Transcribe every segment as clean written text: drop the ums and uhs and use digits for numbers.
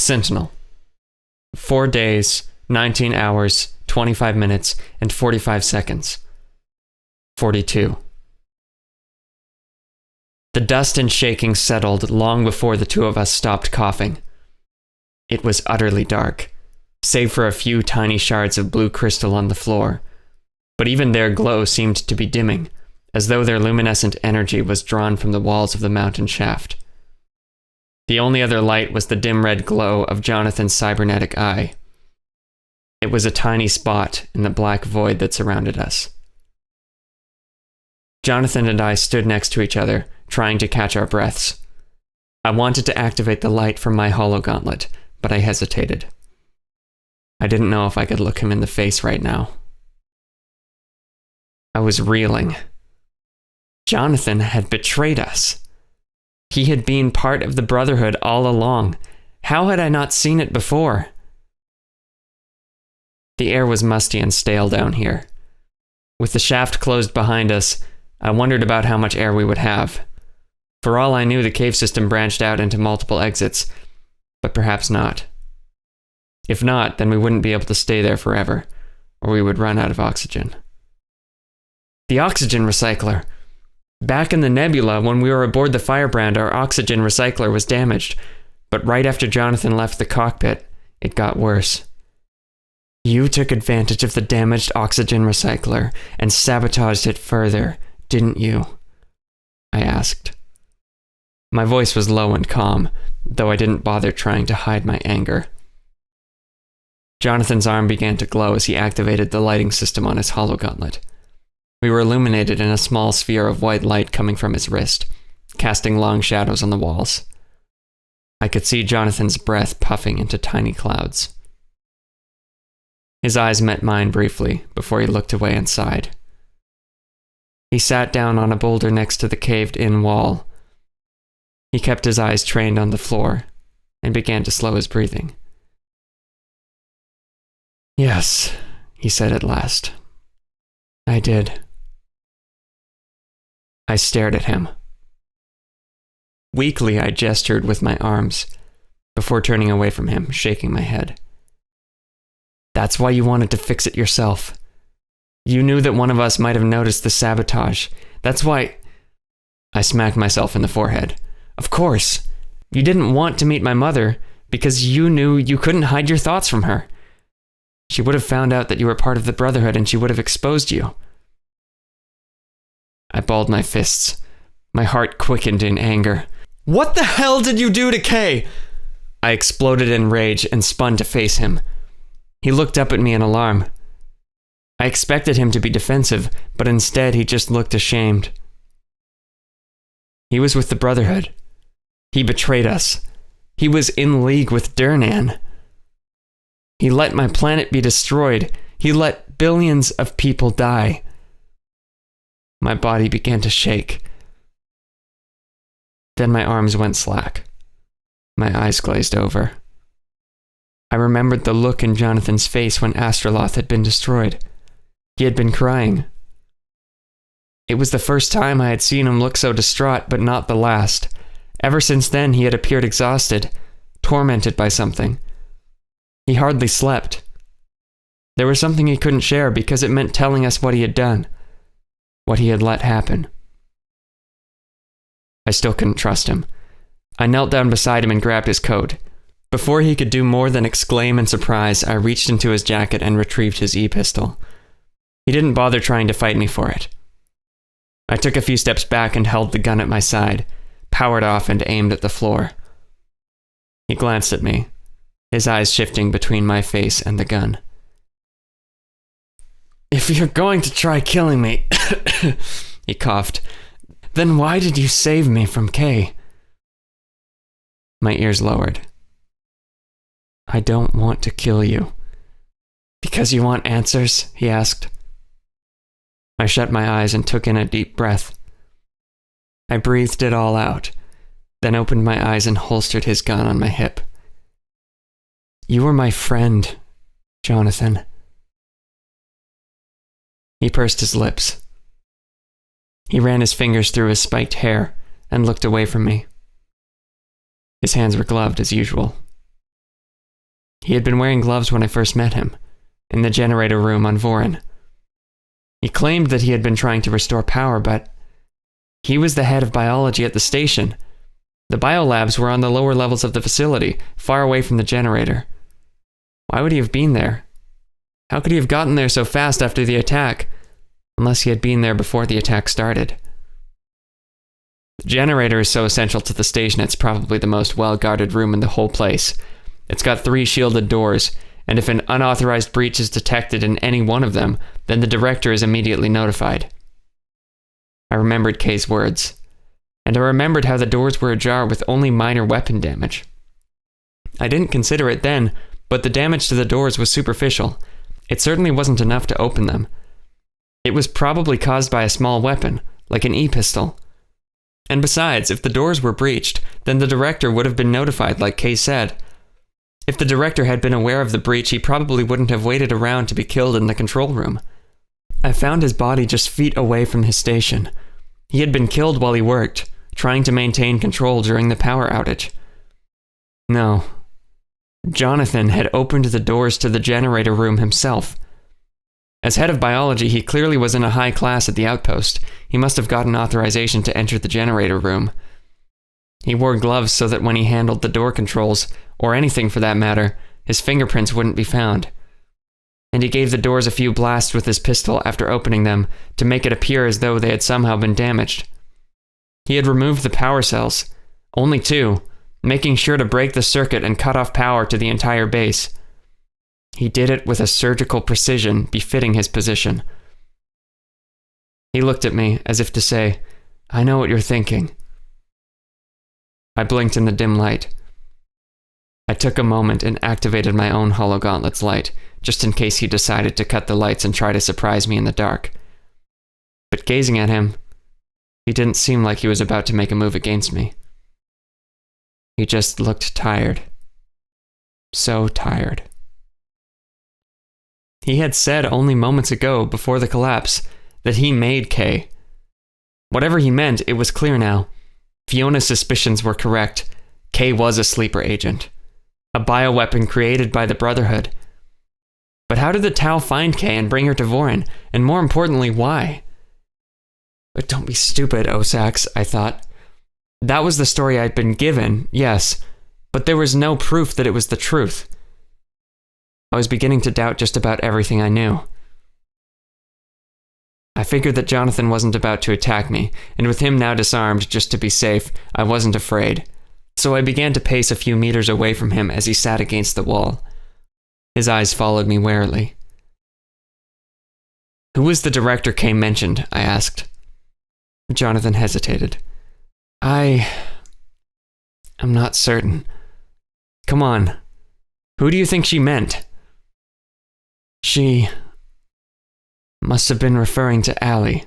Sentinel. 4 days, 19 hours, 25 minutes, and 45 seconds. 42. The dust and shaking settled long before the two of us stopped coughing. It was utterly dark, save for a few tiny shards of blue crystal on the floor, but even their glow seemed to be dimming, as though their luminescent energy was drawn from the walls of the mountain shaft. The only other light was the dim red glow of Jonathan's cybernetic eye. It was a tiny spot in the black void that surrounded us. Jonathan and I stood next to each other, trying to catch our breaths. I wanted to activate the light from my hologauntlet, but I hesitated. I didn't know if I could look him in the face right now. I was reeling. Jonathan had betrayed us. He had been part of the Brotherhood all along. How had I not seen it before? The air was musty and stale down here. With the shaft closed behind us, I wondered about how much air we would have. For all I knew, the cave system branched out into multiple exits, but perhaps not. If not, then we wouldn't be able to stay there forever, or we would run out of oxygen. The oxygen recycler! Back in the nebula, when we were aboard the Firebrand, our oxygen recycler was damaged, but right after Jonathan left the cockpit, it got worse. You took advantage of the damaged oxygen recycler and sabotaged it further, didn't you? I asked. My voice was low and calm, though I didn't bother trying to hide my anger. Jonathan's arm began to glow as he activated the lighting system on his hologauntlet. We were illuminated in a small sphere of white light coming from his wrist, casting long shadows on the walls. I could see Jonathan's breath puffing into tiny clouds. His eyes met mine briefly before he looked away and sighed. He sat down on a boulder next to the caved-in wall. He kept his eyes trained on the floor and began to slow his breathing. Yes, he said at last. I did. I stared at him. Weakly, I gestured with my arms, before turning away from him, shaking my head. That's why you wanted to fix it yourself. You knew that one of us might have noticed the sabotage. That's why... I smacked myself in the forehead. Of course. You didn't want to meet my mother, because you knew you couldn't hide your thoughts from her. She would have found out that you were part of the Brotherhood and she would have exposed you. I balled my fists. My heart quickened in anger. What the hell did you do to Kay? I exploded in rage and spun to face him. He looked up at me in alarm. I expected him to be defensive, but instead he just looked ashamed. He was with the Brotherhood. He betrayed us. He was in league with Duhrnan. He let my planet be destroyed. He let billions of people die. My body began to shake. Then my arms went slack. My eyes glazed over. I remembered the look in Jonathan's face when Astroloth had been destroyed. He had been crying. It was the first time I had seen him look so distraught, but not the last. Ever since then, he had appeared exhausted, tormented by something. He hardly slept. There was something he couldn't share because it meant telling us what he had done, what he had let happen. I still couldn't trust him. I knelt down beside him and grabbed his coat. Before he could do more than exclaim in surprise, I reached into his jacket and retrieved his e-pistol. He didn't bother trying to fight me for it. I took a few steps back and held the gun at my side, powered off and aimed at the floor. He glanced at me, his eyes shifting between my face and the gun. If you're going to try killing me, he coughed, then why did you save me from Kay? My ears lowered. I don't want to kill you. Because you want answers? He asked. I shut my eyes and took in a deep breath. I breathed it all out, then opened my eyes and holstered his gun on my hip. You were my friend, Jonathan. He pursed his lips. He ran his fingers through his spiked hair and looked away from me. His hands were gloved as usual. He had been wearing gloves when I first met him, in the generator room on Vorin. He claimed that he had been trying to restore power, but he was the head of biology at the station. The biolabs were on the lower levels of the facility, far away from the generator. Why would he have been there? How could he have gotten there so fast after the attack, unless he had been there before the attack started? The generator is so essential to the station it's probably the most well-guarded room in the whole place. It's got 3 shielded doors, and if an unauthorized breach is detected in any one of them, then the director is immediately notified. I remembered Kay's words, and I remembered how the doors were ajar with only minor weapon damage. I didn't consider it then, but the damage to the doors was superficial. It certainly wasn't enough to open them. It was probably caused by a small weapon, like an e-pistol. And besides, if the doors were breached, then the director would have been notified, like Kay said. If the director had been aware of the breach, he probably wouldn't have waited around to be killed in the control room. I found his body just feet away from his station. He had been killed while he worked, trying to maintain control during the power outage. No. Jonathan had opened the doors to the generator room himself. As head of biology, he clearly was in a high class at the outpost. He must have gotten authorization to enter the generator room. He wore gloves so that when he handled the door controls, or anything for that matter, his fingerprints wouldn't be found. And he gave the doors a few blasts with his pistol after opening them to make it appear as though they had somehow been damaged. He had removed the power cells, only 2, making sure to break the circuit and cut off power to the entire base. He did it with a surgical precision befitting his position. He looked at me as if to say, "I know what you're thinking." I blinked in the dim light. I took a moment and activated my own hologauntlet's light, just in case he decided to cut the lights and try to surprise me in the dark. But gazing at him, he didn't seem like he was about to make a move against me. He just looked tired. So tired. He had said only moments ago, before the collapse, that he made Kay. Whatever he meant, it was clear now. Fiona's suspicions were correct. Kay was a sleeper agent. A bioweapon created by the Brotherhood. But how did the Tau find Kay and bring her to Vorin? And more importantly, why? But don't be stupid, Osax, I thought. That was the story I'd been given, yes, but there was no proof that it was the truth. I was beginning to doubt just about everything I knew. I figured that Jonathan wasn't about to attack me, and with him now disarmed just to be safe, I wasn't afraid. So I began to pace a few meters away from him as he sat against the wall. His eyes followed me warily. "Who was the director Kay mentioned?" I asked. Jonathan hesitated. I'm not certain. Come on. Who do you think she meant? She must have been referring to Allie.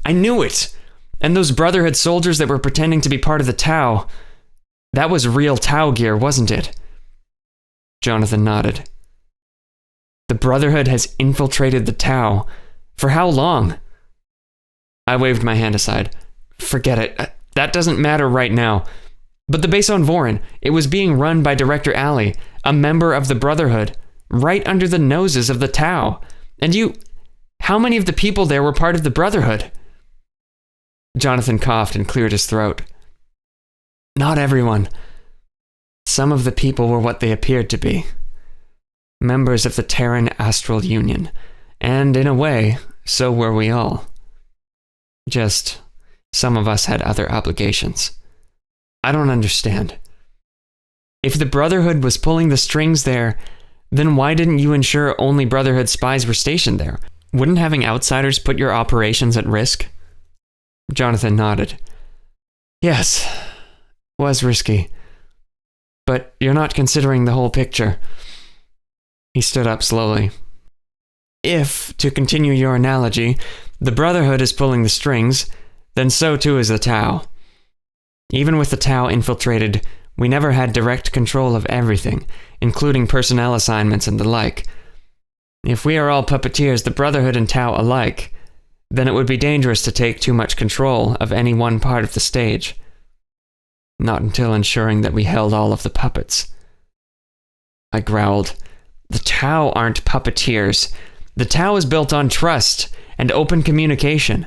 I knew it! And those Brotherhood soldiers that were pretending to be part of the Tau. That was real Tau gear, wasn't it? Jonathan nodded. The Brotherhood has infiltrated the Tau. For how long? I waved my hand aside. Forget it. That doesn't matter right now. But the base on Vorin, it was being run by Director Allie, a member of the Brotherhood, right under the noses of the Tau. And how many of the people there were part of the Brotherhood? Jonathan coughed and cleared his throat. Not everyone. Some of the people were what they appeared to be. Members of the Terran Astral Union. And in a way, so were we all. Just, some of us had other obligations. I don't understand. If the Brotherhood was pulling the strings there, then why didn't you ensure only Brotherhood spies were stationed there? Wouldn't having outsiders put your operations at risk? Jonathan nodded. Yes, was risky. But you're not considering the whole picture. He stood up slowly. If, to continue your analogy, the Brotherhood is pulling the strings, then so too is the Tau. Even with the Tau infiltrated, we never had direct control of everything, including personnel assignments and the like. If we are all puppeteers, the Brotherhood and Tau alike, then it would be dangerous to take too much control of any one part of the stage. Not until ensuring that we held all of the puppets. I growled. The Tau aren't puppeteers. The Tau is built on trust and open communication.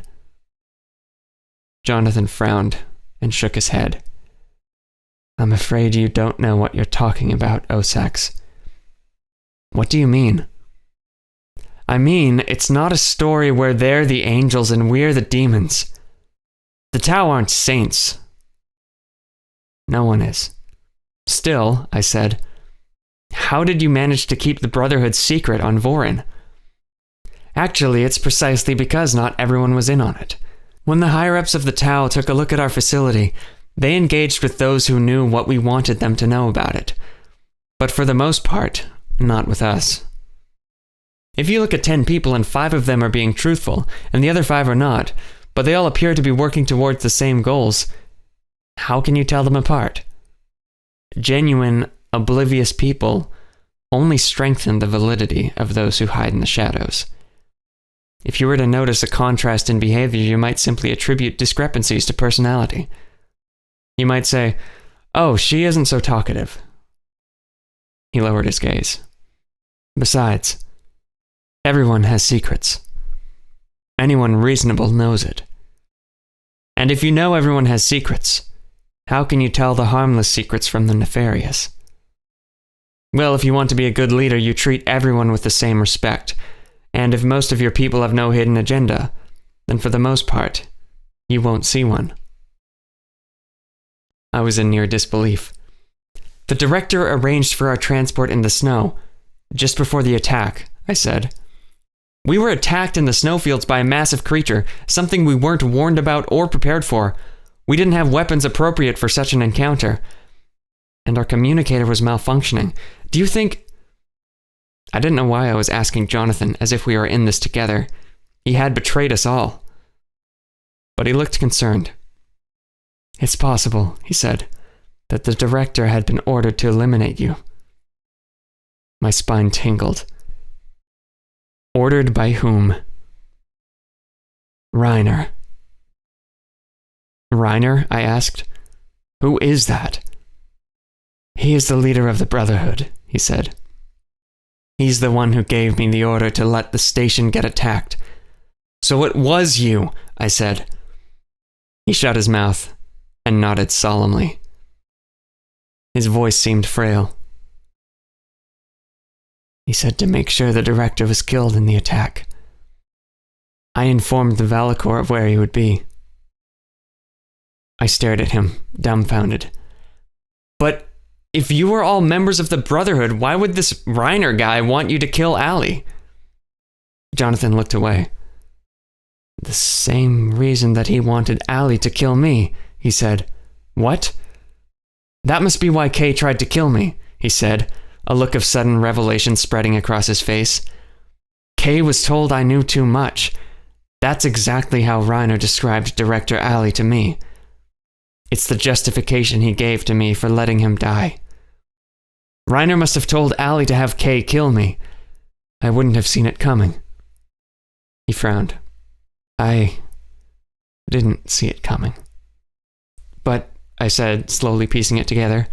Jonathan frowned and shook his head. I'm afraid you don't know what you're talking about, Osax. What do you mean? I mean, it's not a story where they're the angels and we're the demons. The Tau aren't saints. No one is. Still, I said, how did you manage to keep the Brotherhood secret on Vorin? Actually, it's precisely because not everyone was in on it. When the higher-ups of the Tau took a look at our facility, they engaged with those who knew what we wanted them to know about it. But for the most part, not with us. If you look at 10 people and 5 of them are being truthful, and the other 5 are not, but they all appear to be working towards the same goals, how can you tell them apart? Genuine, oblivious people only strengthen the validity of those who hide in the shadows. If you were to notice a contrast in behavior, you might simply attribute discrepancies to personality. You might say, oh, she isn't so talkative. He lowered his gaze. Besides, everyone has secrets. Anyone reasonable knows it. And if you know everyone has secrets, how can you tell the harmless secrets from the nefarious? Well, if you want to be a good leader, you treat everyone with the same respect. And if most of your people have no hidden agenda, then for the most part, you won't see one. I was in near disbelief. The director arranged for our transport in the snow, just before the attack, I said. We were attacked in the snowfields by a massive creature, something we weren't warned about or prepared for. We didn't have weapons appropriate for such an encounter. And our communicator was malfunctioning. Do you think... I didn't know why I was asking Jonathan, as if we were in this together. He had betrayed us all. But he looked concerned. It's possible, he said, that the director had been ordered to eliminate you. My spine tingled. Ordered by whom? Reiner. Reiner? I asked. Who is that? He is the leader of the Brotherhood, he said. He's the one who gave me the order to let the station get attacked. So it was you, I said. He shut his mouth and nodded solemnly. His voice seemed frail. He said to make sure the director was killed in the attack. I informed the Valakor of where he would be. I stared at him, dumbfounded. But if you were all members of the Brotherhood, why would this Reiner guy want you to kill Allie? Jonathan looked away. The same reason that he wanted Allie to kill me, he said. What? That must be why Kay tried to kill me, he said, a look of sudden revelation spreading across his face. Kay was told I knew too much. That's exactly how Reiner described Director Allie to me. It's the justification he gave to me for letting him die. Reiner must have told Allie to have Kay kill me. I wouldn't have seen it coming. He frowned. I didn't see it coming. But, I said, slowly piecing it together,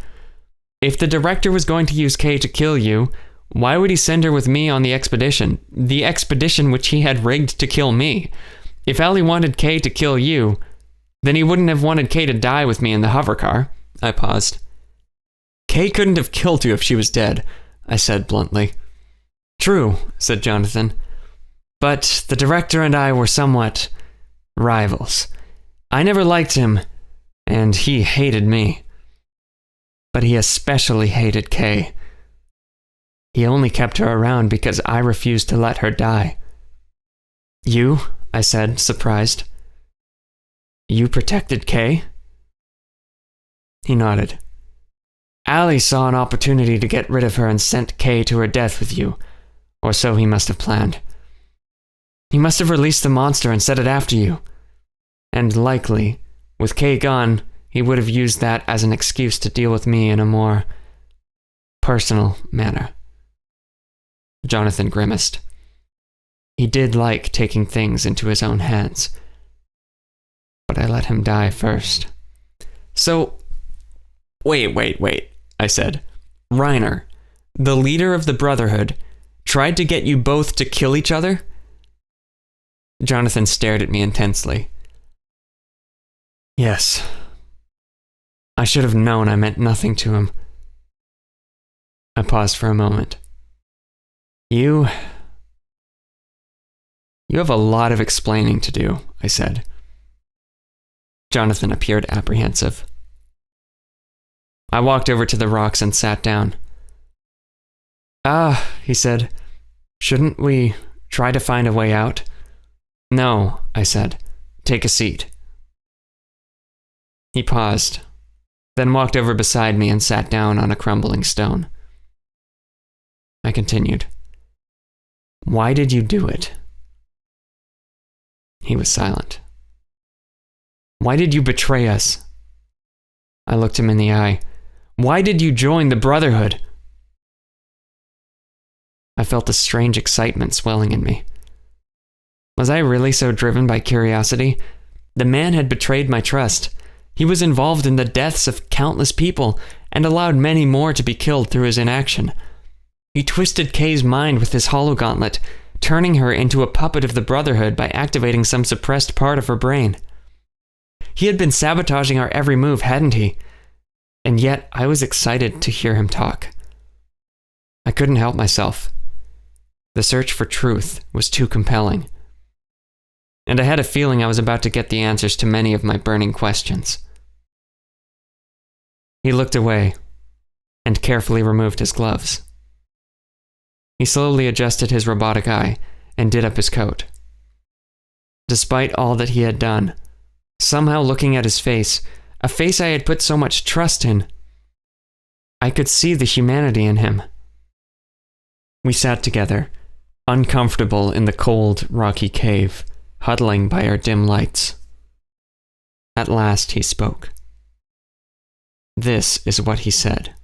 if the director was going to use Kay to kill you, why would he send her with me on the expedition? The expedition which he had rigged to kill me. If Allie wanted Kay to kill you, then he wouldn't have wanted Kay to die with me in the hovercar. I paused. Kay couldn't have killed you if she was dead, I said bluntly. True, said Jonathan. But the director and I were somewhat rivals. I never liked him, and he hated me. But he especially hated Kay. He only kept her around because I refused to let her die. You? I said, surprised. You protected Kay? He nodded. Allie saw an opportunity to get rid of her and sent Kay to her death with you, or so he must have planned. He must have released the monster and set it after you. And likely, with Kay gone, he would have used that as an excuse to deal with me in a more personal manner. Jonathan grimaced. He did like taking things into his own hands. But I let him die first. So, wait, I said. Reiner, the leader of the Brotherhood, tried to get you both to kill each other? Jonathan stared at me intensely. Yes. I should have known I meant nothing to him. I paused for a moment. You have a lot of explaining to do, I said. Jonathan appeared apprehensive. I walked over to the rocks and sat down. He said, shouldn't we try to find a way out? No, I said. Take a seat. He paused, then walked over beside me and sat down on a crumbling stone. I continued. Why did you do it? He was silent. Why did you betray us? I looked him in the eye. Why did you join the Brotherhood? I felt a strange excitement swelling in me. Was I really so driven by curiosity? The man had betrayed my trust. He was involved in the deaths of countless people and allowed many more to be killed through his inaction. He twisted Kay's mind with his hologauntlet, turning her into a puppet of the Brotherhood by activating some suppressed part of her brain. He had been sabotaging our every move, hadn't he? And yet I was excited to hear him talk. I couldn't help myself. The search for truth was too compelling. And I had a feeling I was about to get the answers to many of my burning questions. He looked away and carefully removed his gloves. He slowly adjusted his robotic eye and did up his coat. Despite all that he had done, somehow looking at his face, a face I had put so much trust in, I could see the humanity in him. We sat together, uncomfortable in the cold, rocky cave, huddling by our dim lights. At last he spoke. This is what he said.